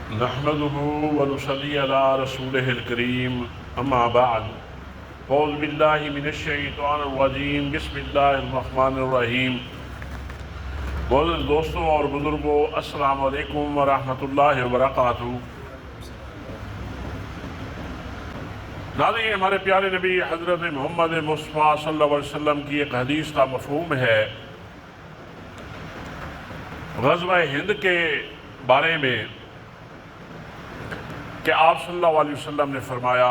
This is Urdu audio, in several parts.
نحمده ونصلي على رسوله الكريم اما بعد اعوذ باللہ من الشیطان الرجیم بسم اللہ الرحمن الرحیم۔ معزز دوستوں اور بزرگوں، السلام علیکم ورحمۃ اللہ وبرکاتہ۔ ناظرین، ہمارے پیارے نبی حضرت محمد مصطفیٰ صلی اللہ علیہ وسلم کی ایک حدیث کا مفہوم ہے غزوہ ہند کے بارے میں کہ آپ صلی اللہ علیہ وسلم نے فرمایا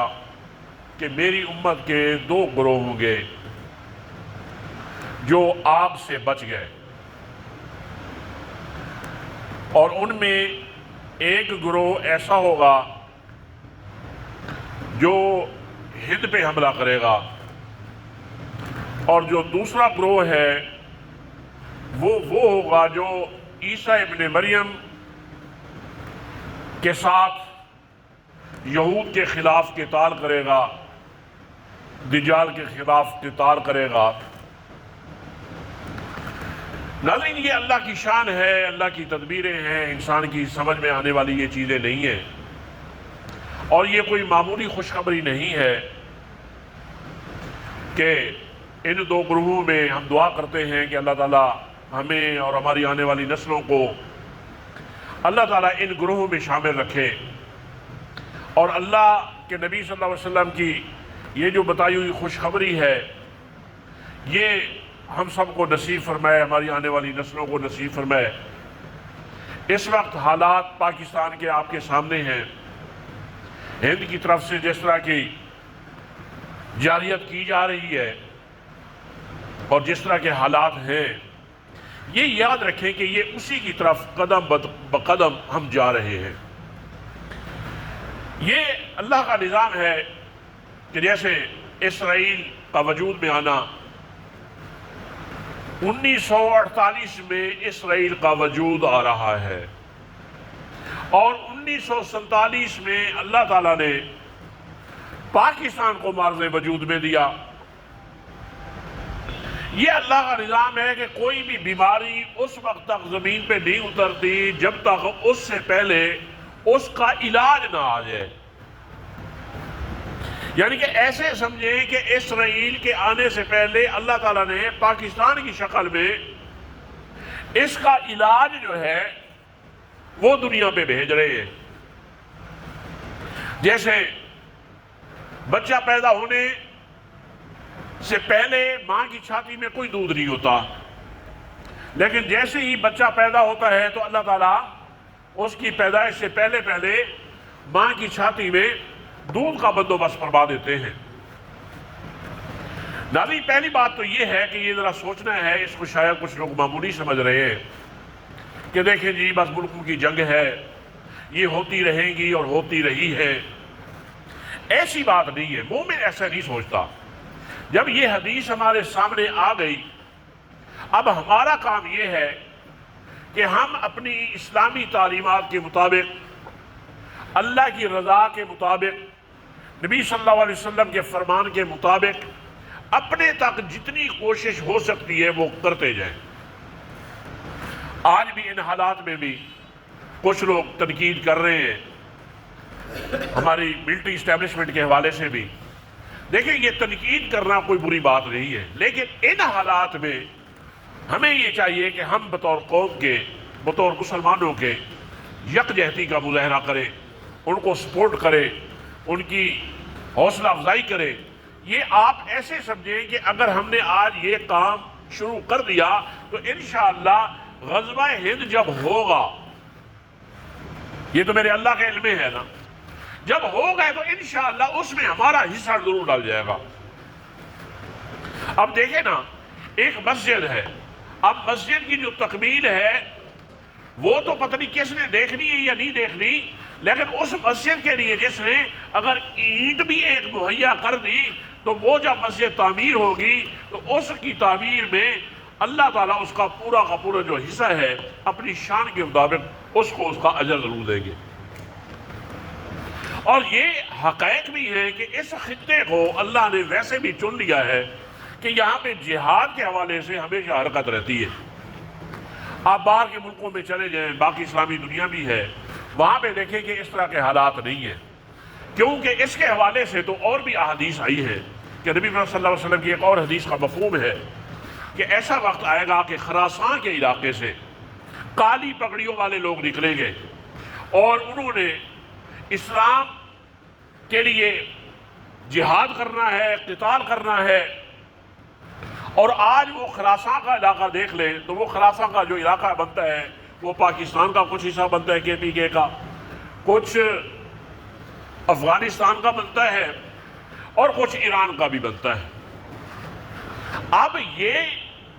کہ میری امت کے دو گروہ ہوں گے جو آگ سے بچ گئے، اور ان میں ایک گروہ ایسا ہوگا جو ہند پہ حملہ کرے گا، اور جو دوسرا گروہ ہے وہ ہوگا جو عیسیٰ ابن مریم کے ساتھ یہود کے خلاف قتال کرے گا، دجال کے خلاف قتال کرے گا۔ ناظرین، یہ اللہ کی شان ہے، اللہ کی تدبیریں ہیں، انسان کی سمجھ میں آنے والی یہ چیزیں نہیں ہیں، اور یہ کوئی معمولی خوشخبری نہیں ہے کہ ان دو گروہوں میں ہم دعا کرتے ہیں کہ اللہ تعالیٰ ہمیں اور ہماری آنے والی نسلوں کو اللہ تعالیٰ ان گروہوں میں شامل رکھے، اور اللہ کے نبی صلی اللہ علیہ وسلم کی یہ جو بتائی ہوئی خوشخبری ہے یہ ہم سب کو نصیب فرمائے، ہماری آنے والی نسلوں کو نصیب فرمائے۔ اس وقت حالات پاکستان کے آپ کے سامنے ہیں، ہند کی طرف سے جس طرح کی جارحیت کی جا رہی ہے اور جس طرح کے حالات ہیں، یہ یاد رکھیں کہ یہ اسی کی طرف قدم بقدم ہم جا رہے ہیں۔ یہ اللہ کا نظام ہے کہ جیسے اسرائیل کا وجود میں آنا، 1948 میں اسرائیل کا وجود آ رہا ہے، اور 1947 میں اللہ تعالیٰ نے پاکستان کو معرض وجود میں دیا۔ یہ اللہ کا نظام ہے کہ کوئی بھی بیماری اس وقت تک زمین پہ نہیں اترتی جب تک اس سے پہلے اس کا علاج نہ آ جائے۔ یعنی کہ ایسے سمجھیں کہ اسرائیل کے آنے سے پہلے اللہ تعالیٰ نے پاکستان کی شکل میں اس کا علاج جو ہے وہ دنیا پہ بھیج رہے ہیں۔ جیسے بچہ پیدا ہونے سے پہلے ماں کی چھاتی میں کوئی دودھ نہیں ہوتا، لیکن جیسے ہی بچہ پیدا ہوتا ہے تو اللہ تعالیٰ اس کی پیدائش سے پہلے ماں کی چھاتی میں دودھ کا بندوبست فرما دیتے ہیں۔ ناظرین، پہلی بات تو یہ ہے کہ یہ ذرا سوچنا ہے، اس کو شاید کچھ لوگ معمولی سمجھ رہے ہیں کہ دیکھیں جی بس ملکوں کی جنگ ہے، یہ ہوتی رہیں گی اور ہوتی رہی ہے۔ ایسی بات نہیں ہے، مومن ایسا نہیں سوچتا۔ جب یہ حدیث ہمارے سامنے آ گئی، اب ہمارا کام یہ ہے کہ ہم اپنی اسلامی تعلیمات کے مطابق، اللہ کی رضا کے مطابق، نبی صلی اللہ علیہ وسلم کے فرمان کے مطابق اپنے تک جتنی کوشش ہو سکتی ہے وہ کرتے جائیں۔ آج بھی ان حالات میں بھی کچھ لوگ تنقید کر رہے ہیں ہماری ملٹری اسٹیبلشمنٹ کے حوالے سے بھی۔ دیکھیں، یہ تنقید کرنا کوئی بری بات نہیں ہے، لیکن ان حالات میں ہمیں یہ چاہیے کہ ہم بطور قوم کے، بطور مسلمانوں کے یکجہتی کا مظاہرہ کریں، ان کو سپورٹ کریں، ان کی حوصلہ افزائی کریں۔ یہ آپ ایسے سمجھیں کہ اگر ہم نے آج یہ کام شروع کر دیا تو انشاءاللہ غزوہ ہند جب ہوگا، یہ تو میرے اللہ کے علم میں ہے نا، جب ہو گئے تو انشاءاللہ اس میں ہمارا حصہ ضرور ڈال جائے گا۔ اب دیکھیں نا، ایک مسجد ہے، اب مسجد کی جو تکمیل ہے وہ تو پتہ نہیں کس نے دیکھنی ہے یا نہیں دیکھنی، لیکن اس مسجد کے لیے جس نے اگر اینٹ بھی ایک مہیا کر دی تو وہ جب مسجد تعمیر ہوگی تو اس کی تعمیر میں اللہ تعالیٰ اس کا پورا جو حصہ ہے اپنی شان کے مطابق اس کو اس کا اجر ضرور دیں گے۔ اور یہ حقائق بھی ہے کہ اس خطے کو اللہ نے ویسے بھی چن لیا ہے کہ یہاں پہ جہاد کے حوالے سے ہمیشہ حرکت رہتی ہے۔ آپ باہر کے ملکوں میں چلے جائیں، باقی اسلامی دنیا بھی ہے، وہاں پہ دیکھیں کہ اس طرح کے حالات نہیں ہیں، کیونکہ اس کے حوالے سے تو اور بھی احادیث آئی ہے کہ نبی صلی اللہ علیہ وسلم کی ایک اور حدیث کا مفہوم ہے کہ ایسا وقت آئے گا کہ خراسان کے علاقے سے کالی پگڑیوں والے لوگ نکلیں گے اور انہوں نے اسلام کے لیے جہاد کرنا ہے، قتال کرنا ہے۔ اور آج وہ خراسان کا علاقہ دیکھ لیں تو وہ خراسان کا جو علاقہ بنتا ہے وہ پاکستان کا کچھ حصہ بنتا ہے KPK کا، کچھ افغانستان کا بنتا ہے اور کچھ ایران کا بھی بنتا ہے۔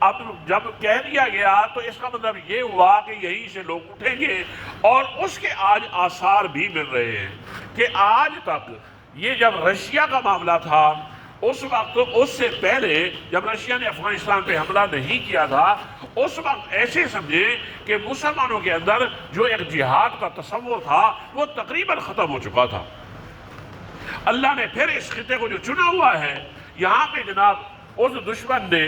اب جب کہہ دیا گیا تو اس کا مطلب یہ ہوا کہ یہیں سے لوگ اٹھیں گے، اور اس کے آج آثار بھی مل رہے ہیں کہ آج تک یہ جب رشیا کا معاملہ تھا اس وقت، اس سے پہلے جب رشیا نے افغانستان پہ حملہ نہیں کیا تھا، اس وقت ایسے سمجھے کہ مسلمانوں کے اندر جو ایک جہاد کا تصور تھا وہ تقریباً ختم ہو چکا تھا۔ اللہ نے پھر اس خطے کو جو چنا ہوا ہے، یہاں پہ جناب اس دشمن نے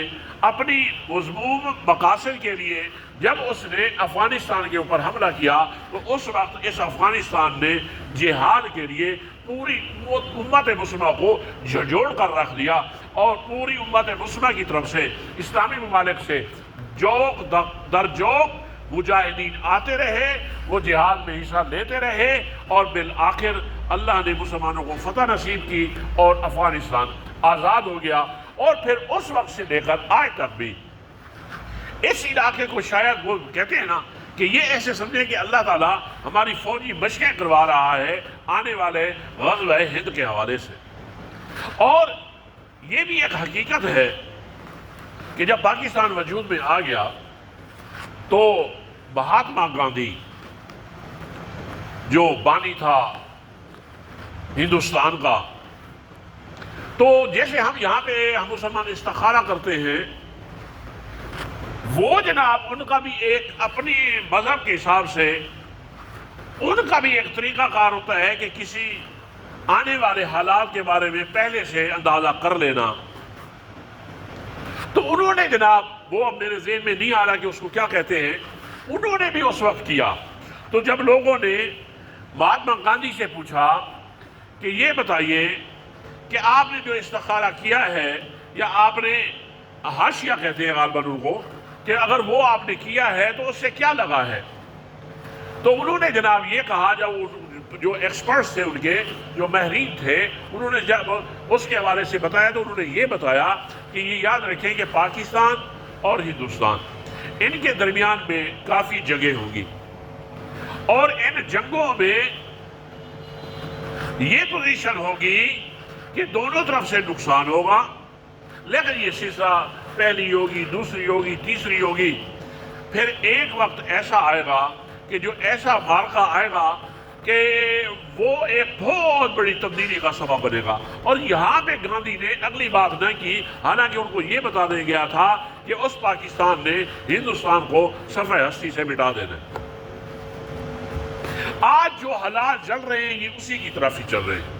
اپنی مذموم مقاصد کے لیے جب اس نے افغانستان کے اوپر حملہ کیا تو اس وقت اس افغانستان نے جہاد کے لیے پوری امت مسلمہ کو جھنجھوڑ کر رکھ دیا، اور پوری امت مسلمہ کی طرف سے اسلامی ممالک سے جوق در جوق مجاہدین آتے رہے، وہ جہاد میں حصہ لیتے رہے، اور بالآخر اللہ نے مسلمانوں کو فتح نصیب کی اور افغانستان آزاد ہو گیا۔ اور پھر اس وقت سے لے کر آج تک بھی اس علاقے کو شاید وہ کہتے ہیں نا کہ یہ ایسے سمجھیں کہ اللہ تعالیٰ ہماری فوجی مشقیں کروا رہا ہے آنے والے غزوہ ہند کے حوالے سے۔ اور یہ بھی ایک حقیقت ہے کہ جب پاکستان وجود میں آ گیا تو مہاتما گاندھی جو بانی تھا ہندوستان کا، تو جیسے ہم یہاں پہ ہم مسلمان استخارہ کرتے ہیں، وہ جناب ان کا بھی ایک اپنی مذہب کے حساب سے ان کا بھی ایک طریقہ کار ہوتا ہے کہ کسی آنے والے حالات کے بارے میں پہلے سے اندازہ کر لینا۔ تو انہوں نے جناب، وہ اب میرے ذہن میں نہیں آ رہا کہ اس کو کیا کہتے ہیں، انہوں نے بھی اس وقت کیا۔ تو جب لوگوں نے مہاتما گاندھی سے پوچھا کہ یہ بتائیے کہ آپ نے جو استخارہ کیا ہے، یا آپ نے حاشیہ کہتے ہیں غالباً ان کو، کہ اگر وہ آپ نے کیا ہے تو اس سے کیا لگا ہے، تو انہوں نے جناب یہ کہا، جب جو ایکسپرٹس تھے ان کے جو ماہرین تھے انہوں نے جب اس کے حوالے سے بتایا تو انہوں نے یہ بتایا کہ یہ یاد رکھیں کہ پاکستان اور ہندوستان ان کے درمیان میں کافی جنگیں ہوں گی، اور ان جنگوں میں یہ پوزیشن ہوگی کہ دونوں طرف سے نقصان ہوگا، لیکن یہ سلسلہ پہلی ہوگی، دوسری ہوگی، تیسری ہوگی، پھر ایک وقت ایسا آئے گا کہ جو ایسا معرکہ آئے گا کہ وہ ایک بہت بڑی تبدیلی کا سبب بنے گا۔ اور یہاں پہ گاندھی نے اگلی بات نہ کی، حالانکہ ان کو یہ بتا دیا گیا تھا کہ اس پاکستان نے ہندوستان کو صفحہ ہستی سے مٹا دینا ہے۔ آج جو حالات چل رہے ہیں یہ اسی کی طرف ہی چل رہے ہیں۔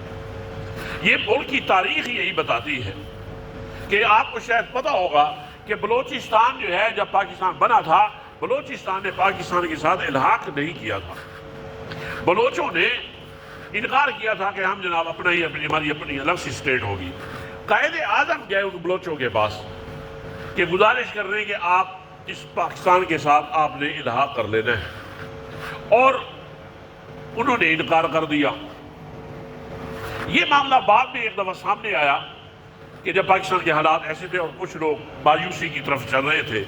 یہ ملک کی تاریخ یہی بتاتی ہے کہ آپ کو شاید پتہ ہوگا کہ بلوچستان جو ہے جب پاکستان بنا تھا، بلوچستان نے پاکستان کے ساتھ الحاق نہیں کیا تھا۔ بلوچوں نے انکار کیا تھا کہ ہم جناب ہماری اپنی الگ سی اسٹیٹ ہوگی۔ قائد اعظم گئے ان بلوچوں کے پاس کہ گزارش کر رہے ہیں کہ آپ اس پاکستان کے ساتھ آپ نے الحاق کر لینا ہے، اور انہوں نے انکار کر دیا۔ یہ معاملہ بعد میں ایک دفعہ سامنے آیا کہ جب پاکستان کے حالات ایسے تھے اور کچھ لوگ مایوسی کی طرف چل رہے تھے،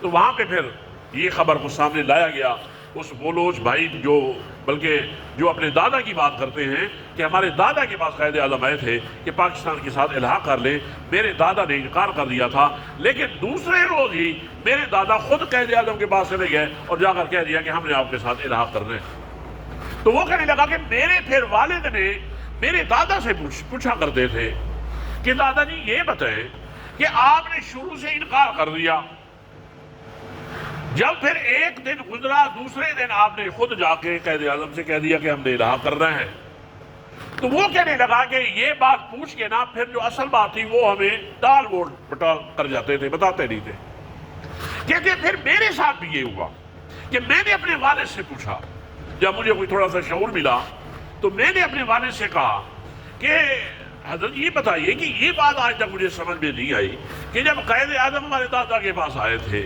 تو وہاں پہ پھر یہ خبر کو سامنے لایا گیا۔ اس بولوچ بھائی جو اپنے دادا کی بات کرتے ہیں کہ ہمارے دادا کے پاس قائد اعظم آئے تھے کہ پاکستان کے ساتھ الحاق کر لیں، میرے دادا نے انکار کر دیا تھا، لیکن دوسرے روز ہی میرے دادا خود قائد اعظم کے پاس چلے گئے اور جا کر کہہ دیا کہ ہم نے آپ کے ساتھ الحاق کرنا ہے۔ تو وہ کہنے لگا کہ میرے پھر والد نے میرے دادا سے پوچھا کرتے تھے کہ دادا جی یہ بتائیں کہ آپ نے شروع سے انکار کر دیا، جب پھر ایک دن گزرا دوسرے دن آپ نے خود جا کے قائد اعظم سے کہہ دیا کہ ہم نے الحاق کرنا ہے، تو وہ کہنے لگا کہ یہ بات پوچھ کے نا پھر جو اصل بات تھی وہ ہمیں ٹال مٹول کر جاتے تھے، بتاتے نہیں تھے۔ کہتے پھر میرے ساتھ بھی یہ ہوا کہ میں نے اپنے والد سے پوچھا جب مجھے کوئی تھوڑا سا شعور ملا تو میں نے اپنے والد سے کہا کہ حضرت یہ بتائیے کہ یہ بات آج تک مجھے سمجھ میں نہیں آئی کہ جب قائد اعظم ہمارے دادا کے پاس آئے تھے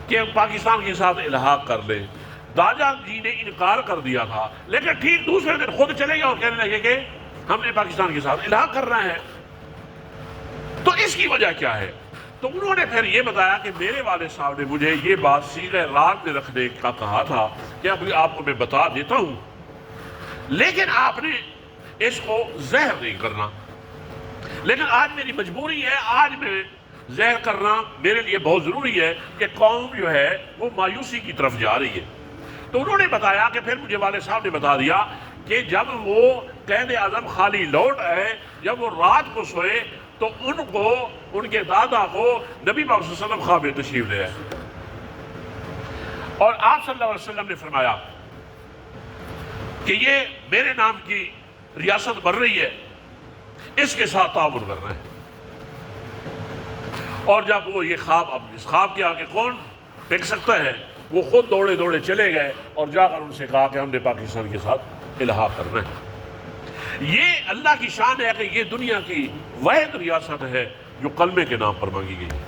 کہ پاکستان کے ساتھ الحاق کر لیں، دادا جی نے انکار کر دیا تھا، لیکن ٹھیک دوسرے دن خود چلے گئے اور کہنے لگے کہ ہم نے پاکستان کے ساتھ الحاق کرنا ہے۔ تو اس کی وجہ کیا ہے؟ تو انہوں نے پھر یہ بتایا کہ میرے والد صاحب نے مجھے یہ بات صیغہ راگ میں رکھنے کا کہا تھا کہ ابھی آپ کو میں بتا دیتا ہوں، لیکن آپ نے اس کو زہر نہیں کرنا۔ لیکن آج میری مجبوری ہے، آج میں زہر کرنا میرے لیے بہت ضروری ہے کہ قوم جو ہے وہ مایوسی کی طرف جا رہی ہے۔ تو انہوں نے بتایا کہ پھر مجھے والد صاحب نے بتا دیا کہ جب وہ قائد اعظم خالی لوٹ آئے، جب وہ رات کو سوئے تو ان کو، ان کے دادا کو نبی پاک صلی اللہ علیہ وسلم خواب میں تشریف لے آئے اور آپ صلی اللہ علیہ وسلم نے فرمایا کہ یہ میرے نام کی ریاست بن رہی ہے، اس کے ساتھ تعاون کرنا ہے۔ اور جب وہ یہ خواب، اب اس خواب کے آگے کون ٹک سکتا ہے، وہ خود دوڑے دوڑے چلے گئے اور جا کر ان سے کہا کہ ہم نے پاکستان کے ساتھ الحاق کرنا ہے۔ یہ اللہ کی شان ہے کہ یہ دنیا کی واحد ریاست ہے جو کلمے کے نام پر مانگی گئی ہے۔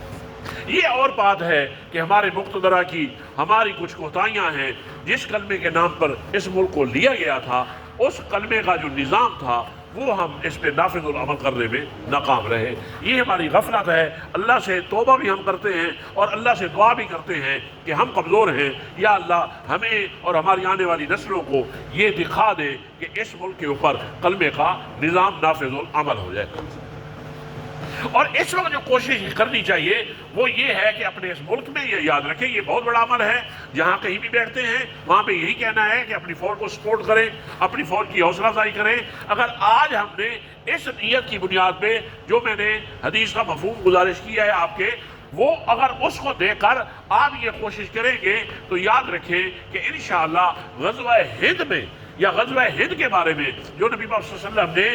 یہ اور بات ہے کہ ہمارے مقتدرہ کی ہماری کچھ کوتاہیاں ہیں، جس کلمے کے نام پر اس ملک کو لیا گیا تھا، اس کلمے کا جو نظام تھا وہ ہم اس پہ نافذ العمل کرنے میں ناکام رہے۔ یہ ہماری غفلت ہے۔ اللہ سے توبہ بھی ہم کرتے ہیں اور اللہ سے دعا بھی کرتے ہیں کہ ہم کمزور ہیں، یا اللہ ہمیں اور ہماری آنے والی نسلوں کو یہ دکھا دے کہ اس ملک کے اوپر کلمے کا نظام نافذ العمل ہو جائے۔ اور اس وقت جو کوشش کرنی چاہیے وہ یہ ہے کہ اپنے اس ملک میں یہ یاد رکھیں، یہ بہت بڑا عمل ہے، جہاں کہیں بھی بیٹھتے ہیں وہاں پہ یہی کہنا ہے کہ اپنی فوج کو سپورٹ کریں، اپنی فوج کی حوصلہ افزائی کریں۔ اگر آج ہم نے اس نیت کی بنیاد پہ جو میں نے حدیث کا مفہوم گزارش کیا ہے آپ کے، وہ اگر اس کو دے کر آپ یہ کوشش کریں گے تو یاد رکھیں کہ انشاءاللہ غزوہ ہند میں، یا غزوہ ہند کے بارے میں جو نبی پاک صلی اللہ علیہ وسلم نے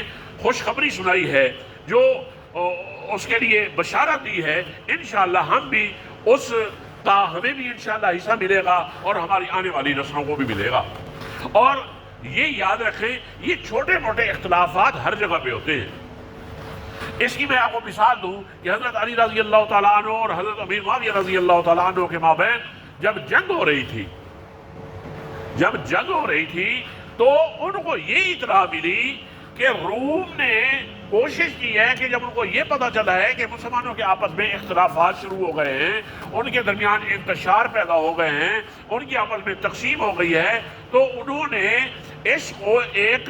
خوشخبری سنائی ہے، جو اس کے لیے بشارت دی ہے، انشاءاللہ ہم بھی اس کا ہمیں بھی انشاءاللہ حصہ ملے گا اور ہماری آنے والی نسلوں کو بھی ملے گا۔ اور یہ یاد رکھیں، یہ چھوٹے موٹے اختلافات ہر جگہ پہ ہوتے ہیں۔ اس کی میں آپ کو مثال دوں کہ حضرت علی رضی اللہ تعالیٰ عنہ اور حضرت امیر معاویہ رضی اللہ تعالیٰ عنہ کے مابین جب جنگ ہو رہی تھی تو ان کو یہ اطلاع ملی کہ روم نے کوشش کی ہے کہ جب ان کو یہ پتہ چلا ہے کہ مسلمانوں کے آپس میں اختلافات شروع ہو گئے ہیں، ان کے درمیان انتشار پیدا ہو گئے ہیں، ان کی آپس میں تقسیم ہو گئی ہے، تو انہوں نے اس کو ایک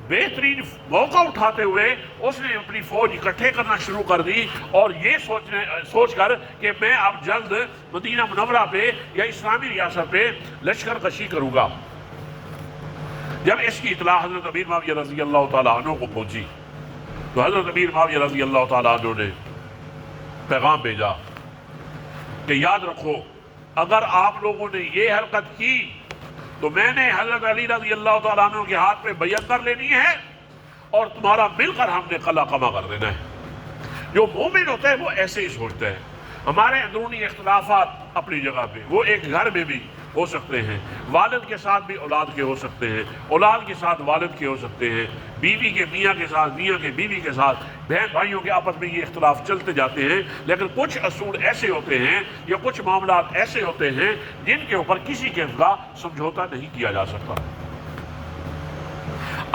بہترین موقع اٹھاتے ہوئے اس نے اپنی فوج اکٹھے کرنا شروع کر دی اور یہ سوچ کر کہ میں اب جلد مدینہ منورہ پہ یا اسلامی ریاست پہ لشکر کشی کروں گا۔ جب اس کی اطلاع حضرت امیر معاویہ رضی اللہ تعالیٰ عنہ کو پہنچی تو حضرت امیر معاویہ رضی اللہ تعالیٰ عنہ نے پیغام بھیجا کہ یاد رکھو، اگر آپ لوگوں نے یہ حرکت کی تو میں نے حضرت علی رضی اللہ تعالیٰ عنہ کے ہاتھ پہ بیعت کر لینی ہے اور تمہارا مل کر ہم نے قلعہ قمع کر دینا ہے۔ جو مومن ہوتا ہے وہ ایسے ہی سوچتا ہے۔ ہمارے اندرونی اختلافات اپنی جگہ پہ، وہ ایک گھر میں بھی ہو سکتے ہیں، والد کے ساتھ بھی اولاد کے ہو سکتے ہیں، اولاد کے ساتھ والد کے ہو سکتے ہیں، بیوی کے میاں کے ساتھ، میاں کے بیوی کے ساتھ، بہن بھائیوں کے آپس میں یہ اختلاف چلتے جاتے ہیں، لیکن کچھ اصول ایسے ہوتے ہیں یا کچھ معاملات ایسے ہوتے ہیں جن کے اوپر کسی قسم کا سمجھوتا نہیں کیا جا سکتا۔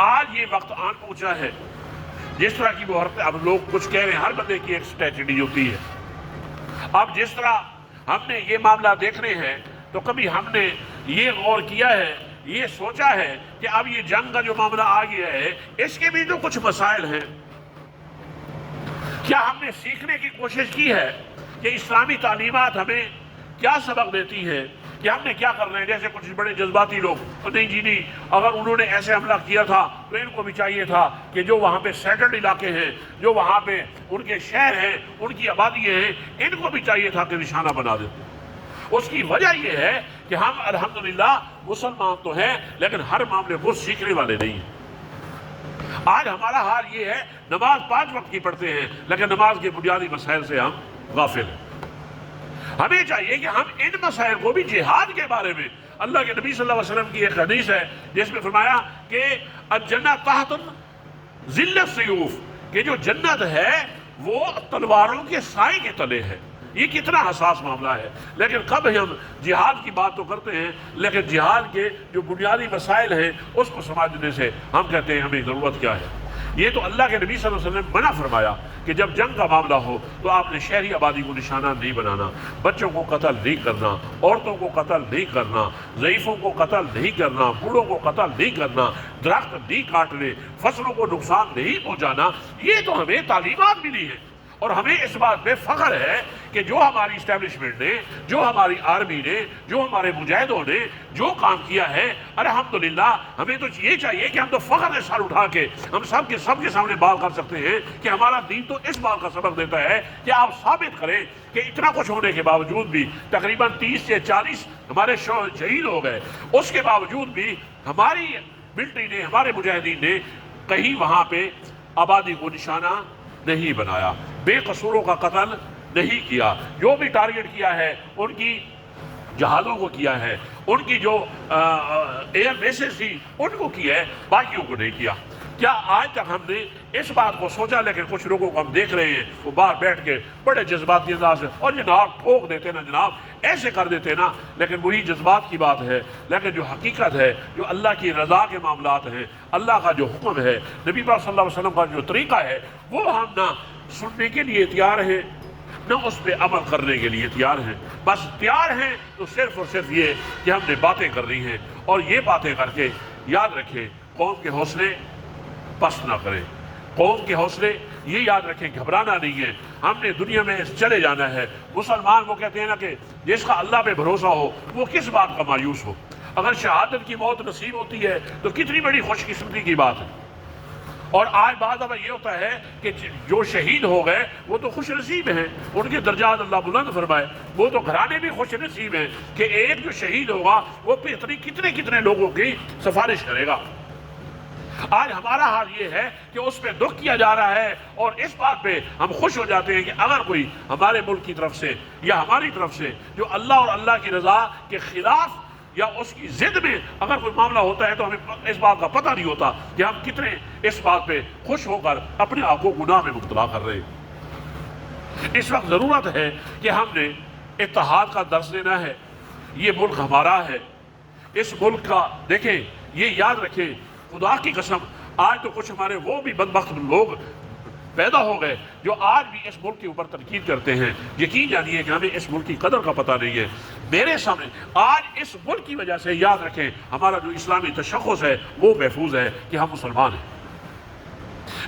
آج یہ وقت آن پہنچا ہے جس طرح کی وہ حرکت، اب لوگ کچھ کہہ رہے ہیں، ہر بندے کی ایک اسٹریٹجی ہوتی ہے۔ اب جس طرح ہم نے یہ معاملہ دیکھنے ہیں تو کبھی ہم نے یہ غور کیا ہے، یہ سوچا ہے کہ اب یہ جنگ کا جو معاملہ آ گیا ہے اس کے بھی تو کچھ مسائل ہیں، کیا ہم نے سیکھنے کی کوشش کی ہے کہ اسلامی تعلیمات ہمیں کیا سبق دیتی ہیں کہ ہم نے کیا کرنا ہے؟ جیسے کچھ بڑے جذباتی لوگ، نہیں جی نہیں، اگر انہوں نے ایسے حملہ کیا تھا تو ان کو بھی چاہیے تھا کہ جو وہاں پہ سیٹلڈ علاقے ہیں، جو وہاں پہ ان کے شہر ہیں، ان کی آبادیاں ہیں، ان کو بھی چاہیے تھا کہ نشانہ بنا دیتے۔ اس کی وجہ یہ ہے کہ ہم الحمدللہ مسلمان تو ہیں لیکن ہر معاملے کو سیکھنے والے نہیں ہیں۔ آج ہمارا حال یہ ہے، نماز 5 وقت کی پڑھتے ہیں لیکن نماز کے بنیادی مسائل سے ہم غافل ہیں۔ ہمیں چاہیے کہ ہم ان مسائل کو بھی جہاد کے بارے میں اللہ کے نبی صلی اللہ علیہ وسلم کی ایک حدیث ہے جس میں فرمایا کہ الجنہ تحت ظل السیوف، کہ جو جنت ہے وہ تلواروں کے سائے کے تلے ہے۔ یہ کتنا حساس معاملہ ہے، لیکن کب ہم جہاد کی بات تو کرتے ہیں، لیکن جہاد کے جو بنیادی مسائل ہیں اس کو سمجھنے سے ہم کہتے ہیں ہمیں ضرورت کیا ہے۔ یہ تو اللہ کے نبی صلی اللہ علیہ وسلم نے منع فرمایا کہ جب جنگ کا معاملہ ہو تو آپ نے شہری آبادی کو نشانہ نہیں بنانا، بچوں کو قتل نہیں کرنا، عورتوں کو قتل نہیں کرنا، ضعیفوں کو قتل نہیں کرنا، بوڑھوں کو قتل نہیں کرنا، درخت نہیں کاٹنے، فصلوں کو نقصان نہیں پہنچانا۔ یہ تو ہمیں تعلیمات ملی ہیں، اور ہمیں اس بات پہ فخر ہے کہ جو ہماری اسٹیبلشمنٹ نے، جو ہماری آرمی نے، جو ہمارے مجاہدوں نے جو کام کیا ہے، الحمدللہ ہمیں تو یہ چاہیے کہ ہم تو فخر سے سر اٹھا کے ہم سب کے سامنے بات کر سکتے ہیں کہ ہمارا دین تو اس بات کا سبق دیتا ہے کہ آپ ثابت کریں کہ اتنا کچھ ہونے کے باوجود بھی تقریباً 30 سے 40 ہمارے شہید ہو گئے، اس کے باوجود بھی ہماری ملٹری نے، ہمارے مجاہدین نے کہیں وہاں پہ آبادی کو نشانہ نہیں بنایا، بے قصوروں کا قتل نہیں کیا، جو بھی ٹارگٹ کیا ہے ان کی جہازوں کو کیا ہے، ان کی جو ایئر بیسز تھی ان کو کیا ہے، باقیوں کو نہیں کیا۔ کیا آج تک ہم نے اس بات کو سوچا؟ لیکن کچھ لوگوں کو ہم دیکھ رہے ہیں وہ باہر بیٹھ کے بڑے جذباتی انداز سے اور جناب ٹھوک دیتے نا، جناب ایسے کر دیتے نا، لیکن وہی جذبات کی بات ہے، لیکن جو حقیقت ہے، جو اللہ کی رضا کے معاملات ہیں، اللہ کا جو حکم ہے، نبی پاک صلی اللہ علیہ وسلم کا جو طریقہ ہے، وہ ہم نہ سننے کے لیے تیار ہیں نہ اس پہ عمل کرنے کے لیے تیار ہیں۔ بس تیار ہیں تو صرف اور صرف یہ کہ ہم نے باتیں کر رہی ہیں، اور یہ باتیں کر کے یاد رکھیں قوم کے حوصلے پست نہ کریں، قوم کے حوصلے یہ یاد رکھیں گھبرانا نہیں ہے، ہم نے دنیا میں چلے جانا ہے۔ مسلمان وہ کہتے ہیں نا کہ جس کا اللہ پہ بھروسہ ہو وہ کس بات کا مایوس ہو، اگر شہادت کی موت نصیب ہوتی ہے تو کتنی بڑی خوش قسمتی کی بات ہے۔ اور آج بعض دفعہ یہ ہوتا ہے کہ جو شہید ہو گئے وہ تو خوش نصیب ہیں، ان کے درجات اللہ بلند فرمائے، وہ تو گھرانے بھی خوش نصیب ہیں کہ ایک جو شہید ہوگا وہ کتنے لوگوں کی سفارش کرے گا۔ آج ہمارا حال یہ ہے کہ اس پہ دکھ کیا جا رہا ہے، اور اس بات پہ ہم خوش ہو جاتے ہیں کہ اگر کوئی ہمارے ملک کی طرف سے یا ہماری طرف سے جو اللہ اور اللہ کی رضا کے خلاف یا اس کی ضد میں اگر کوئی معاملہ ہوتا ہے تو ہمیں اس بات کا پتہ نہیں ہوتا کہ ہم کتنے اس بات پہ خوش ہو کر اپنے آپ کو گناہ میں مبتلا کر رہے ہیں۔ اس وقت ضرورت ہے کہ ہم نے اتحاد کا درس دینا ہے۔ یہ ملک ہمارا ہے، اس ملک کا دیکھیں، یہ یاد رکھیں، خدا کی قسم آج تو کچھ ہمارے وہ بھی بدبخت لوگ پیدا ہو گئے جو آج بھی اس ملک کے اوپر تنقید کرتے ہیں۔ یقین جانیے کہ ہمیں اس ملک کی قدر کا پتہ نہیں ہے۔ میرے سامنے آج اس ملک کی وجہ سے یاد رکھیں ہمارا جو اسلامی تشخص ہے وہ محفوظ ہے کہ ہم مسلمان ہیں۔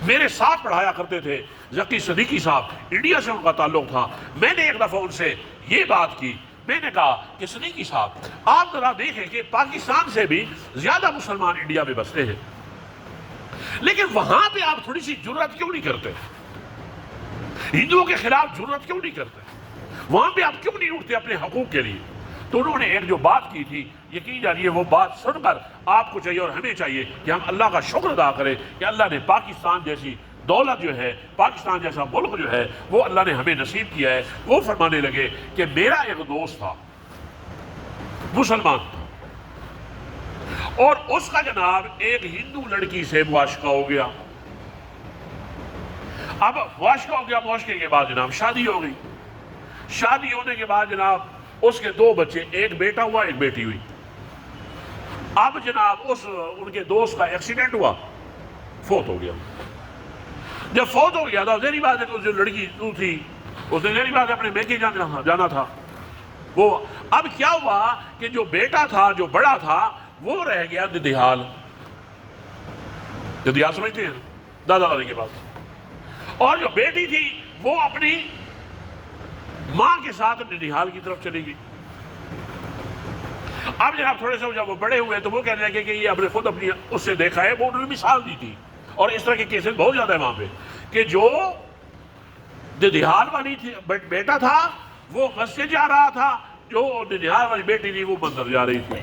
میرے ساتھ پڑھایا کرتے تھے ذکی صدیقی صاحب، انڈیا سے ان کا تعلق تھا۔ میں نے ایک دفعہ ان سے یہ بات کی، میں نے کہا کہ صدیقی صاحب آپ ذرا دیکھیں کہ پاکستان سے بھی زیادہ مسلمان انڈیا میں بستے ہیں، لیکن وہاں پہ آپ تھوڑی سی جرات کیوں نہیں کرتے؟ ہندوؤں کے خلاف جرات کیوں نہیں کرتے؟ وہاں پہ آپ کیوں نہیں اٹھتے اپنے حقوق کے لیے؟ تو انہوں نے ایک جو بات کی تھی، یقین جانیے وہ بات سن کر آپ کو چاہیے اور ہمیں چاہیے کہ ہم اللہ کا شکر ادا کریں کہ اللہ نے پاکستان جیسی دولت جو ہے، پاکستان جیسا ملک جو ہے وہ اللہ نے ہمیں نصیب کیا ہے۔ وہ فرمانے لگے کہ میرا ایک دوست تھا مسلمان تھا، اور اس کا جناب ایک ہندو لڑکی سے معاشقہ ہو گیا۔ اب معاشقہ ہو گیا، معاشقے کے بعد جناب شادی ہو گئی۔ شادی ہونے کے بعد جناب اس کے 2 بچے، ایک بیٹا ہوا ایک بیٹی ہوئی۔ اب جناب ان کے دوست کا ایکسیڈنٹ ہوا، فوت ہو گیا۔ جب فوت ہو گیا تو ذہنی بات ہے کہ جو لڑکی تھی اس نے ذہنی بات ہے اپنے میکے جانا تھا۔ وہ اب کیا ہوا کہ جو بیٹا تھا، جو بڑا تھا، وہ رہ گیا ددیال۔ ددیال سمجھتے ہیں؟ دادا دادی کے پاس۔ اور جو بیٹی تھی وہ اپنی ماں کے ساتھ ددیال کی طرف چلی گئی۔ اب جناب تھوڑے سے جب وہ بڑے ہوئے تو وہ کہنے لگے کہ یہ اپنے خود اپنی اس سے دیکھا ہے، وہ انہوں نے مثال دی تھی، اور اس طرح کے کیسز بہت زیادہ ہے وہاں پہ کہ جو ددیال والی بیٹا تھا وہ مسجد جا رہا تھا، جو ددیال والی بیٹی تھی وہ مندر جا رہی تھی۔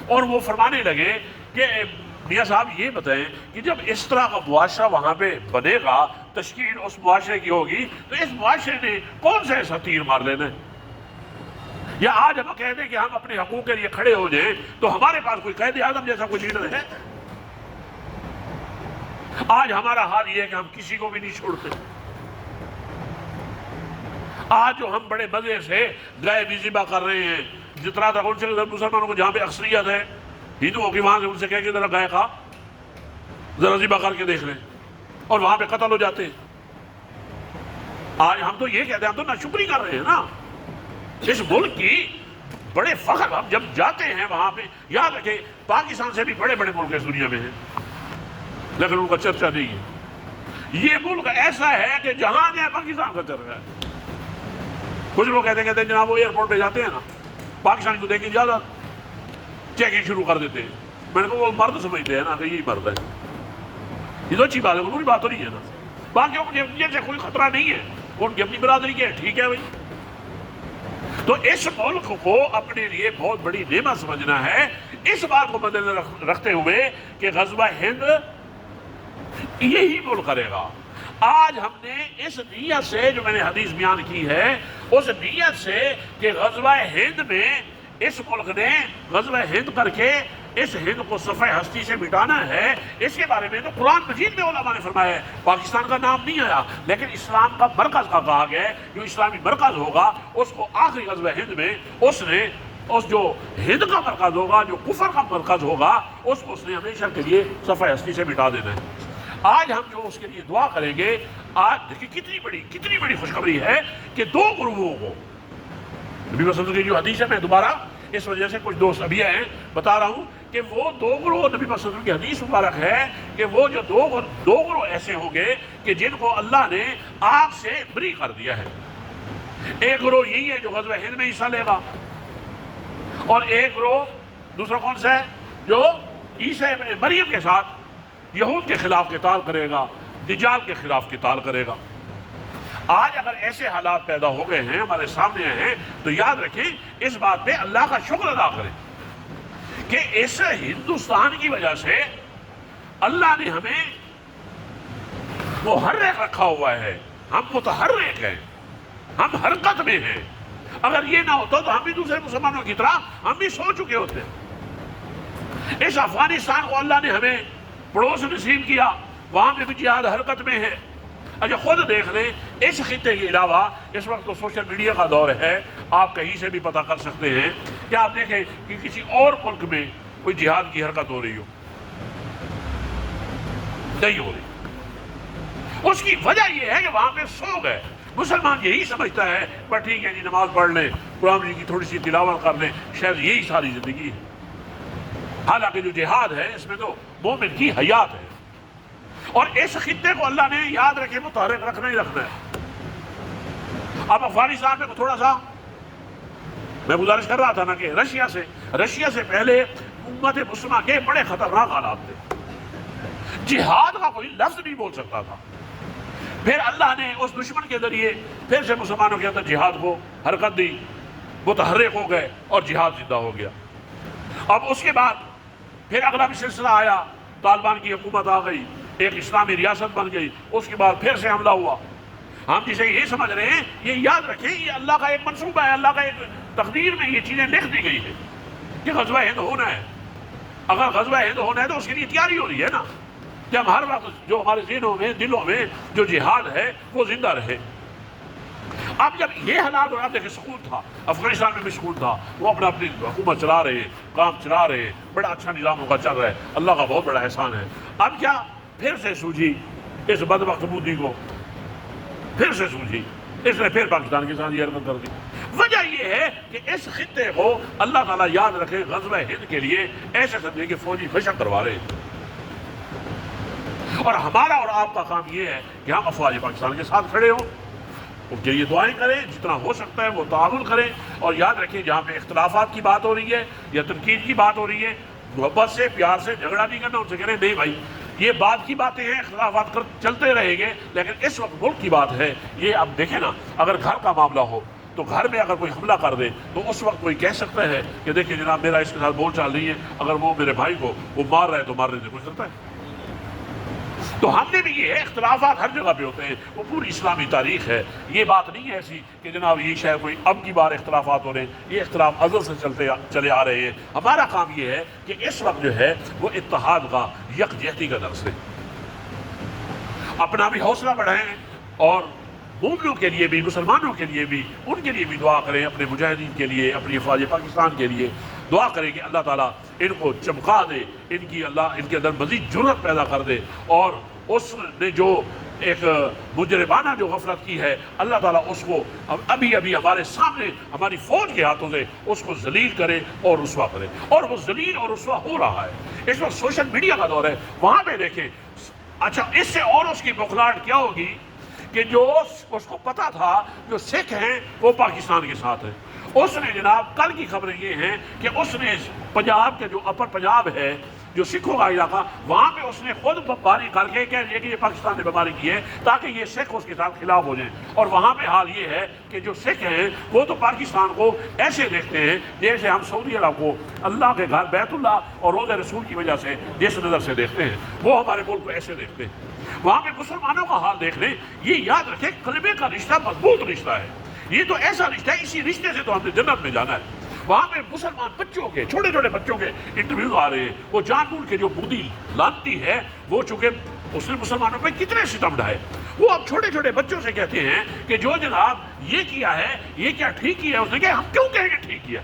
اور وہ فرمانے لگے کہ میاں صاحب یہ بتائیں کہ جب اس طرح کا معاشرہ وہاں پہ بنے گا، تشکیل اس معاشرے کی ہوگی، تو اس معاشرے نے کون سے ایسا تیر مار لینا ہے؟ یا آج ہم کہہ دیں کہ ہم اپنے حقوق کے لیے کھڑے ہو جائیں تو ہمارے پاس کوئی قائد اعظم جیسا کوئی لیڈر ہے؟ آج ہمارا حال یہ ہے کہ ہم کسی کو بھی نہیں چھوڑتے. آج جو ہم بڑے مزے سے گائے بھی ذبح کر رہے ہیں، جتنا تک ان سے مسلمانوں کو جہاں پہ اکثریت ہے ہندوؤں کی، وہاں سے ان سے کہہ کے ذرا گائے کا ذرا ذبح کر کے دیکھ لیں، اور وہاں پہ قتل ہو جاتے ہیں. آج ہم تو یہ کہتے ہیں، ہم تو ناشکری کر رہے ہیں نا اس ملک کی. بڑے فخر ہم جب جاتے ہیں وہاں پہ، یاد رکھیں پاکستان سے بھی بڑے بڑے ملک اس دنیا میں ہیں لیکن ان کا چرچا نہیں ہے. یہ ملک ایسا ہے کہ جہاں جائے پاکستان کا چرچا ہے. کچھ لوگ کہتے ہیں جناب وہ ایئرپورٹ پہ جاتے ہیں نا، پاکستانی کو دیکھ کے زیادہ چیکنگ شروع کر دیتے ہیں. میں نے کہا وہ مرد سمجھتے ہیں نا کہ یہی مرد ہے. یہ تو اچھی بات ہے، کوئی بات تو نہیں ہے نا. باقیوں کو جیسے کوئی خطرہ نہیں ہے، ان کی اپنی برادری کے ٹھیک ہے بھائی. تو اس ملک کو اپنے لیے بہت بڑی نعمت سمجھنا ہے، اس بات کو مدنظر رکھتے ہوئے کہ غزوہ ہند یہی ملک کرے گا. آج ہم نے اس نیت سے جو میں نے حدیث بیان کی ہے، اس نیت سے کہ غزوہ ہند میں اس ملک نے غزوہ ہند کر کے اس ہند کو صفحہ ہستی سے مٹانا ہے. اس کے بارے میں تو قرآن مجید میں علماء نے فرمایا ہے، پاکستان کا نام نہیں آیا لیکن اسلام کا مرکز کا کہا گیا ہے. جو اسلامی مرکز ہوگا اس کو آخری غزوہ ہند میں اس جو ہند کا مرکز ہوگا، جو کفر کا مرکز ہوگا، اس کو اس نے ہمیشہ کے لیے صفحہ ہستی سے مٹا دینا ہے. آج ہم جو اس کے لیے دعا کریں گے، آج دیکھیں کتنی بڑی خوشخبری ہے کہ دو گروہوں کو نبی صلی اللہ علیہ وسلم کی جو حدیث ہے، میں دوبارہ اس وجہ سے کچھ دوست ابھی ہیں بتا رہا ہوں کہ وہ دو گروہ، نبی صلی اللہ علیہ وسلم کی حدیث مبارک ہے کہ وہ جو دو گروہ ایسے ہوں گے کہ جن کو اللہ نے آگ سے بری کر دیا ہے. ایک گروہ یہی ہے جو غزوہ ہند میں حصہ لے گا، اور ایک گروہ دوسرا کون سا ہے جو عیسیٰ ابن مریم کے ساتھ یہود کے خلاف قتال کرے گا، دجال کے خلاف قتال کرے گا. آج اگر ایسے حالات پیدا ہو گئے ہیں، ہمارے سامنے ہیں، تو یاد رکھیں اس بات پہ اللہ کا شکر ادا کریں کہ اس ہندوستان کی وجہ سے اللہ نے ہمیں محرک رکھا ہوا ہے. ہم متحرک ہیں، ہم حرکت میں ہیں. اگر یہ نہ ہوتا تو ہم بھی دوسرے مسلمانوں کی طرح ہم بھی سو چکے ہوتے. اس افغانستان کو اللہ نے ہمیں پڑوس نصیب کیا، وہاں پہ بھی جہاد حرکت میں ہے. اچھا خود دیکھ لیں اس خطے کے علاوہ اس وقت تو سوشل میڈیا کا دور ہے، آپ کہیں سے بھی پتہ کر سکتے ہیں کہ آپ دیکھیں کہ کسی اور ملک میں کوئی جہاد کی حرکت ہو رہی ہو، نہیں ہو رہی. اس کی وجہ یہ ہے کہ وہاں پہ سو گئے. مسلمان یہی سمجھتا ہے پر ٹھیک ہے جی، نماز پڑھ لیں، قرآن جی کی تھوڑی سی تلاوت کر لیں، شاید یہی ساری زندگی ہے. حالانکہ جو جہاد ہے اس میں تو مومن کی حیات ہے. اور اس خطے کو اللہ نے یاد رکھے متحرک رکھنا ہی رکھنا ہے. اب افغانستان میں تھوڑا سا میں گزارش کر رہا تھا نا کہ رشیا سے پہلے امت مسلمہ کے بڑے خطرناک حالات تھے. جہاد کا کوئی لفظ نہیں بول سکتا تھا. پھر اللہ نے اس دشمن کے ذریعے پھر سے مسلمانوں کے اندر جہاد کو حرکت دی، متحرک ہو گئے اور جہاد زندہ ہو گیا. اب اس کے بعد پھر اگلا بھی سلسلہ آیا، طالبان کی حکومت آ گئی، ایک اسلامی ریاست بن گئی. اس کے بعد پھر سے حملہ ہوا. ہم جسے یہ سمجھ رہے ہیں، یہ یاد رکھیں یہ اللہ کا ایک منصوبہ ہے، اللہ کا ایک تقدیر میں یہ چیزیں لکھ دی گئی ہے کہ غزوہ ہند ہونا ہے. اگر غزوہ ہند ہونا ہے تو اس کے لیے تیاری ہو رہی ہے نا کہ ہم ہر وقت جو ہمارے ذہنوں میں دلوں میں جو جہاد ہے وہ زندہ رہے. اب جب یہ حالات اور آپ دیکھیں سکون تھا، افغانستان میں بھی سکون تھا، وہ اپنی حکومت چلا رہے ہیں، کام چلا رہے ہیں، بڑا اچھا نظام کا چل رہا ہے. اللہ کا بہت بڑا احسان ہے. اب کیا پھر سے سوجھی اس بدبخت مودی کو، پھر سے سوجھی، اس نے پھر پاکستان کے ساتھ یہ حرکت کر دی. وجہ یہ ہے کہ اس خطے کو اللہ تعالیٰ یاد رکھے غزوہ ہند کے لیے ایسے سمجھے کہ فوجی مشق کروا رہے ہیں. اور ہمارا اور آپ کا کام یہ ہے کہ ہم افواج پاکستان کے ساتھ کھڑے ہوں، ان کے لیے دعائیں کریں، جتنا ہو سکتا ہے وہ تعاون کریں. اور یاد رکھیں جہاں پہ اختلافات کی بات ہو رہی ہے یا تنقید کی بات ہو رہی ہے، محبت سے پیار سے جھگڑا نہیں کرنا. ان سے کہہ رہے نہیں بھائی یہ بات کی باتیں ہیں، اختلافات چلتے رہیں گے، لیکن اس وقت ملک کی بات ہے. یہ اب دیکھیں نا، اگر گھر کا معاملہ ہو تو گھر میں اگر کوئی حملہ کر دے تو اس وقت کوئی کہہ سکتا ہے کہ دیکھیں جناب میرا اس کے ساتھ بول چال نہیں ہے، اگر وہ میرے بھائی کو وہ مار رہا ہے تو مارنے سے کچھ کرتا ہے. تو ہم نے بھی یہ ہے، اختلافات ہر جگہ پہ ہوتے ہیں، وہ پوری اسلامی تاریخ ہے۔ یہ بات نہیں ہے ایسی کہ جناب یہ شاید کوئی اب کی بار اختلافات ہو رہے ہیں، یہ اختلاف ازل سے چلے آ رہے ہیں۔ ہمارا کام یہ ہے کہ اس وقت جو ہے وہ اتحاد کا، یکجہتی کا درس ہے، اپنا بھی حوصلہ بڑھائیں اور مومنوں کے لیے بھی، مسلمانوں کے لیے بھی، ان کے لیے بھی دعا کریں، اپنے مجاہدین کے لیے، اپنی افواج پاکستان کے لیے دعا کریں کہ اللہ تعالیٰ ان کو چمکا دے، اللہ ان کے اندر مزید جرأت پیدا کر دے، اور اس نے جو ایک مجرمانہ جو غفلت کی ہے، اللہ تعالیٰ اس کو ابھی ہمارے سامنے ہماری فوج کے ہاتھوں سے اس کو ذلیل کرے اور رسوا کرے، اور وہ ذلیل اور رسوا ہو رہا ہے۔ اس وقت سوشل میڈیا کا دور ہے، وہاں پہ دیکھیں، اچھا اس سے اور اس کی بخلاہٹ کیا ہوگی کہ جو اس کو پتا تھا جو سکھ ہیں وہ پاکستان کے ساتھ ہیں، اس نے جناب کل کی خبریں یہ ہیں کہ اس نے پنجاب کے جو اپر پنجاب ہے، جو سکھوں کا علاقہ، وہاں پہ اس نے خود بمباری کر کے کہہ دیا کہ یہ پاکستان نے بمباری کی ہے تاکہ یہ سکھ اس کے ساتھ خلاف ہو جائیں، اور وہاں پہ حال یہ ہے کہ جو سکھ ہیں وہ تو پاکستان کو ایسے دیکھتے ہیں جیسے ہم سعودی عرب کو اللہ کے گھر بیت اللہ اور روضہ رسول کی وجہ سے جس نظر سے دیکھتے ہیں، وہ ہمارے ملک کو ایسے دیکھتے ہیں۔ وہاں پہ مسلمانوں کا حال دیکھ لیں، یہ یاد رکھیں کلمے کا رشتہ مضبوط رشتہ ہے، یہ تو ایسا رشتہ ہے، اسی رشتے سے تو ہم نے جنت میں جانا ہے۔ وہاں پہ مسلمان بچوں کے، چھوٹے چھوٹے بچوں کے انٹرویو آ رہے ہیں، وہ جان بوجھ کے جو بودی لانتی ہے، وہ چونکہ اس نے مسلمانوں پہ کتنے ستم ڈھائے، وہ اب چھوٹے چھوٹے بچوں سے کہتے ہیں کہ جو جناب یہ کیا ہے، یہ کیا ٹھیک کیا ہے، اس نے کہا ہم کیوں کہیں گے ٹھیک کیا،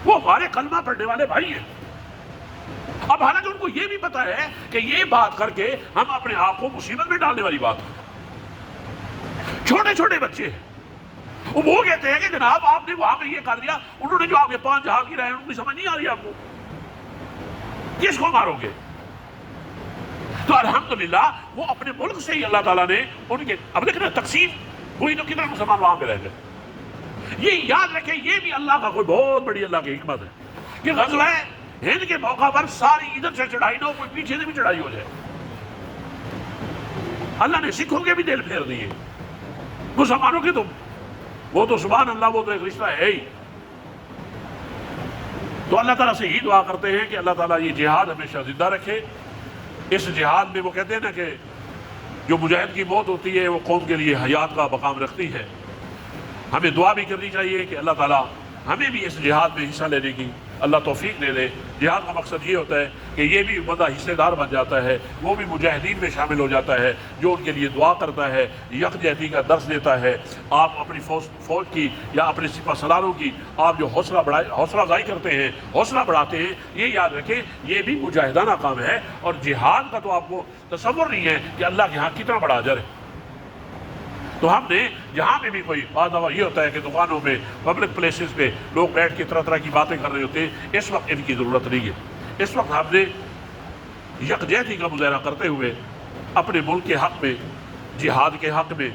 وہ ہمارے کلمہ پڑھنے والے بھائی ہیں۔ اب حالانکہ ان کو یہ بھی پتا ہے کہ یہ بات کر کے ہم اپنے آپ کو مصیبت میں ڈالنے والی بات ہے، چھوٹے چھوٹے بچے ہیں، وہ کہتے ہیں کہ جناب آپ نے وہاں پہ یہ کر دیا، انہوں نے جو آپ کے 5 جہاز گرائے ہیں ان کی سمجھ نہیں آ رہی آپ کو، کس کو مارو گے؟ تو الحمدللہ وہ اپنے ملک سے ہی اللہ تعالیٰ نے ان کے، اب دیکھنا تقسیم ہوئی تو کتنے مسلمان وہاں پہ رہ گئے۔ یہ یاد رکھیں، یہ بھی اللہ کا کوئی بہت بڑی اللہ کی حکمت ہے کہ غزوہ ہند کے موقع پر ساری ادھر سے چڑھائی نہ ہو، کوئی پیچھے سے بھی چڑھائی ہو جائے، اللہ نے سکھوں کے بھی دل پھیر دیے، مسلمانوں کے تو وہ تو سبحان اللہ، وہ تو ایک رشتہ ہے ہی۔ تو اللہ تعالیٰ سے ہی دعا کرتے ہیں کہ اللہ تعالیٰ یہ جہاد ہمیشہ زندہ رکھے۔ اس جہاد میں وہ کہتے ہیں نا کہ جو مجاہد کی موت ہوتی ہے وہ قوم کے لیے حیات کا مقام رکھتی ہے۔ ہمیں دعا بھی کرنی چاہیے کہ اللہ تعالیٰ ہمیں بھی اس جہاد میں حصہ لینے کی اللہ توفیق دے دے۔ جہاد کا مقصد یہ ہوتا ہے کہ یہ بھی بندہ حصہ دار بن جاتا ہے، وہ بھی مجاہدین میں شامل ہو جاتا ہے، جو ان کے لیے دعا کرتا ہے، یکجہتی کا درس دیتا ہے۔ آپ اپنی فوج کی یا اپنے سپہ سالاروں کی آپ جو حوصلہ افزائی کرتے ہیں، حوصلہ بڑھاتے ہیں، یہ یاد رکھیں یہ بھی مجاہدانہ کام ہے، اور جہاد کا تو آپ کو تصور نہیں ہے کہ اللہ کے ہاں کتنا بڑا اجر ہے۔ تو ہم نے جہاں پہ بھی کوئی بعض دفعہ یہ ہوتا ہے کہ دکانوں میں، پبلک پلیسز پہ لوگ بیٹھ کے طرح طرح کی باتیں کر رہے ہوتے ہیں، اس وقت ان کی ضرورت نہیں ہے۔ اس وقت ہم نے یکجہتی کا مظاہرہ کرتے ہوئے اپنے ملک کے حق میں، جہاد کے حق میں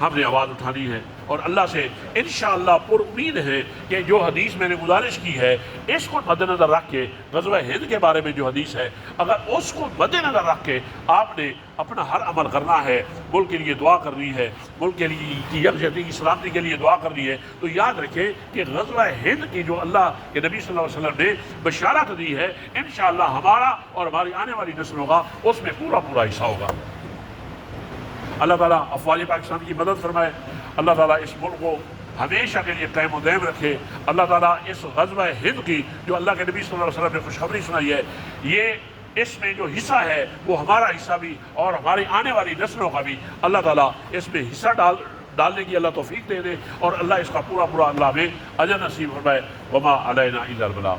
ہم نے آواز اٹھانی ہے، اور اللہ سے انشاءاللہ پر امید ہے کہ جو حدیث میں نے گزارش کی ہے اس کو مد نظر رکھ کے، غزوہ ہند کے بارے میں جو حدیث ہے، اگر اس کو مد نظر رکھ کے آپ نے اپنا ہر عمل کرنا ہے، ملک کے لیے دعا کرنی ہے، ملک کے لیے کی یکجہتی کی سلامتی کے لیے دعا کرنی ہے، تو یاد رکھیں کہ غزوہ ہند کی جو اللہ کے نبی صلی اللہ علیہ وسلم نے بشارت دی ہے، انشاءاللہ ہمارا اور ہماری آنے والی نسلوں کا اس میں پورا حصہ ہوگا۔ اللہ تعالیٰ افواج پاکستان کی مدد فرمائے، اللہ تعالیٰ اس ملک کو ہمیشہ کے لیے قائم و دائم رکھے، اللہ تعالیٰ اس غزوہ ہند کی جو اللہ کے نبی صلی اللہ علیہ وسلم نے خوشخبری سنائی ہے، یہ اس میں جو حصہ ہے وہ ہمارا حصہ بھی اور ہماری آنے والی نسلوں کا بھی اللہ تعالیٰ اس میں حصہ ڈالنے کی اللہ توفیق دے دے، اور اللہ اس کا پورا اللہ ہمیں اجر نصیب فرمائے۔ وما علینا الا البلاغ۔